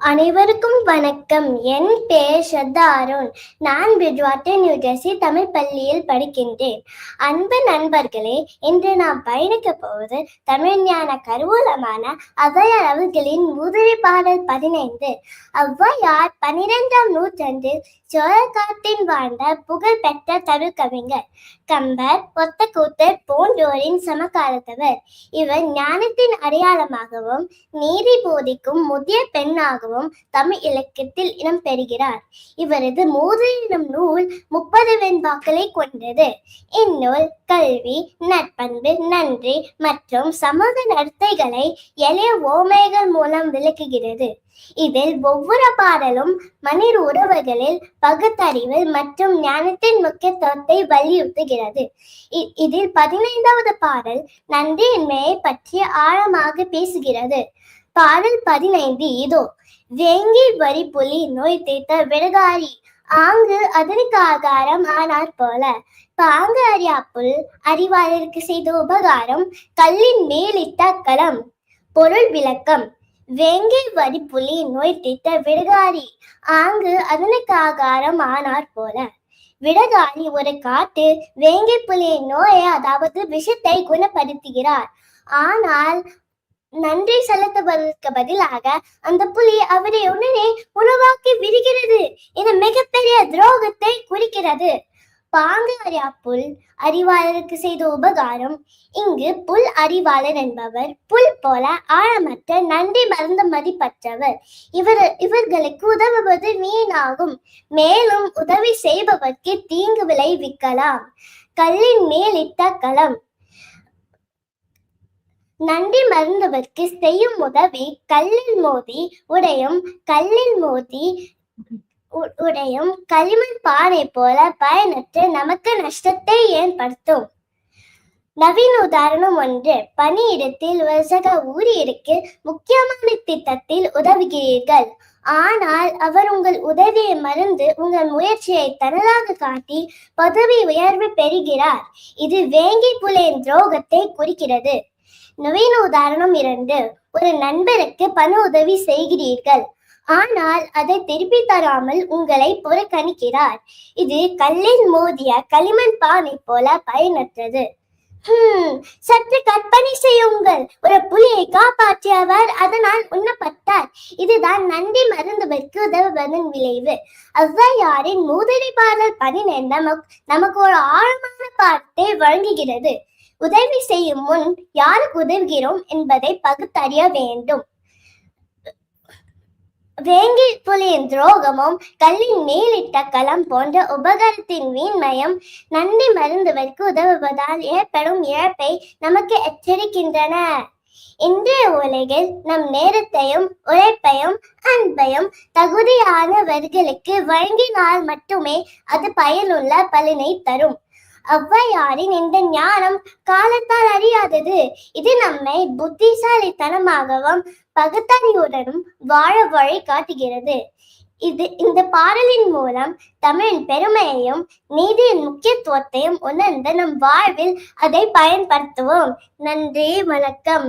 அனைவருக்கும் வணக்கம். என் பெயர் ஸ்ரத்தா அருண். நான் பிரிட்ஜ்வாட்டர், நியூ ஜெர்சி தமிழ் பள்ளியில் படிக்கின்றேன். அன்பு நண்பர்களே, இன்று நாம் பயணிக்கப் போவது தமிழ் ஞான கருவூலமான ஔவையார் அவர்களின் முதுரை பாடல் 15. ஔவையார் 12ஆம் நூற்றாண்டில் சோழகாட்டில் வாழ்ந்த புகழ் பெற்ற தமிழ் கவிஞர். கம்பர், ஒத்தக்கூத்தர் போன்றோரின் சமகாலத்தவர். இவர் ஞானத்தின் அடையாளமாகவும் நீதி போதிக்கும் முதிய பெண்ணாகவும் தமிழ் இலக்கியத்தில் இடம் பெறுகிறார். இவரது முதுரை எனும் நூல் 30 வெண்பாக்களை கொண்டது. இந்நூல் கல்வி, நற்பண்பு, நன்றி மற்றும் சமூக நடத்தைகளை எளிய ஓமைகள் மூலம் விளக்குகிறது. இதில் ஒவ்வொரு பாடலும் மனித உறவுகளில் பகுத்தறிவு மற்றும் ஞானத்தின் முக்கியத்துவத்தை வலியுறுத்துகிறது. இதில் 15வது பாடல் நன்றியின்மையை பற்றி ஆழமாக பேசுகிறது. பாடல் 15 இதோ: வேங்கி வரி புலி நோய் தீர்த்த விடகாரி ஆங்கு அதனுக்கு ஆகாரம் ஆனார் போல. பாங்கு அறியாப்புல் அறிவாளருக்கு செய்த உபகாரம் கல்லின் மேலிட்ட களம். பொருள் விளக்கம்: வேங்கை வரி புலி நோய் தீர்த்த விடகாரி ஆங்கு அதனுக்கு ஆகாரம் ஆனார் போல. விடகாரி ஒரு காட்டு வேங்கை புலியின் நோயை, அதாவது விஷத்தை குணப்படுத்துகிறார். ஆனால் நன்றி செலுத்துவதற்கு பதிலாக அந்த புலி அவரை உடனே உணவாக்கி விடுகிறது. இது மிகப்பெரிய துரோகத்தை குறிக்கிறது. பாங்கு அறியாப்புல் அறிவாளருக்கு செய்த உபகாரம். இங்கு புல் அறிவாளர் என்பவர் புல் போல ஆழமற்ற நன்றி மறந்த மதிப்பற்றவர். இவர்களுக்கு உதவுவது வீணாகும். மேலும் உதவி செய்பவர்க்கு தீங்கு விளைவிக்கலாம். கல்லின் மேலிட்ட களம். நன்றி மறந்தவர்க்கு செய்யும் உதவி கல்லில் மோதி உடையும். கல்லில் மோதி உடையும் களிமண் பானை போல பயனற்று நமக்கு நஷ்டத்தை ஏற்படுத்தும். நவீன உதாரணம் 1. பணியிடத்தில் ஒரு சக ஊழியருக்கு முக்கியமான திட்டத்தில் உதவுகிறீர்கள். ஆனால் அவர் உங்கள் உதவியை மறந்து உங்கள் முயற்சியை தனதாக காட்டி பதவி உயர்வு பெறுகிறார். இது வேங்கை புலியின் துரோகத்தை குறிக்கிறது. நவீன உதாரணம் 2. ஒரு நண்பருக்கு பண உதவி செய்கிறீர்கள். ஆனால் அதை திருப்பி தராமல் உங்களை புறக்கணிக்கிறார். இது கல்லில் மோதிய களிமண் பானை போல பயனற்றது. சற்று கற்பனை செய்யுங்கள். ஒரு புலியை காப்பாற்றியவர் அதனால் உண்ணப்பட்டார். இதுதான் நன்றி மறந்தவர்க்கு உதவுவதன் விளைவு. ஔவையாரின் முதுரை பாடல் 12 நமக்கு ஒரு ஆழமான பாடத்தை வழங்குகிறது. உதவி செய்யும் முன் யாருக்கு உதவுகிறோம் என்பதை பகுத்தறிய வேண்டும். வேங்கை புலியின் துரோகமும் கல்லின் மேலிட்ட களம் போன்ற உபகாரத்தின் வீண்மயம் நன்றி மறந்தவர்க்கு உதவுவதால் ஏற்படும் இழப்பை நமக்கு எச்சரிக்கின்றன. இன்றைய உலகில் நம் நேரத்தையும் உழைப்பையும் அன்பையும் தகுதியானவர்களுக்கு வழங்கினால் மட்டுமே அது பயனுள்ள பலனை தரும். ஔவையாரின் இந்த ஞானம் காலத்தால் அறியாதது. இது நம்மை புத்திசாலித்தனமாகவும் பகுத்தறிவுடனும் வாழ வழி காட்டுகிறது. இந்த பாடலின் மூலம் தமிழின் பெருமையையும் நீதியின் முக்கியத்துவத்தையும் உணர்ந்து நம் வாழ்வில் அதை பயன்படுத்துவோம். நன்றி, வணக்கம்.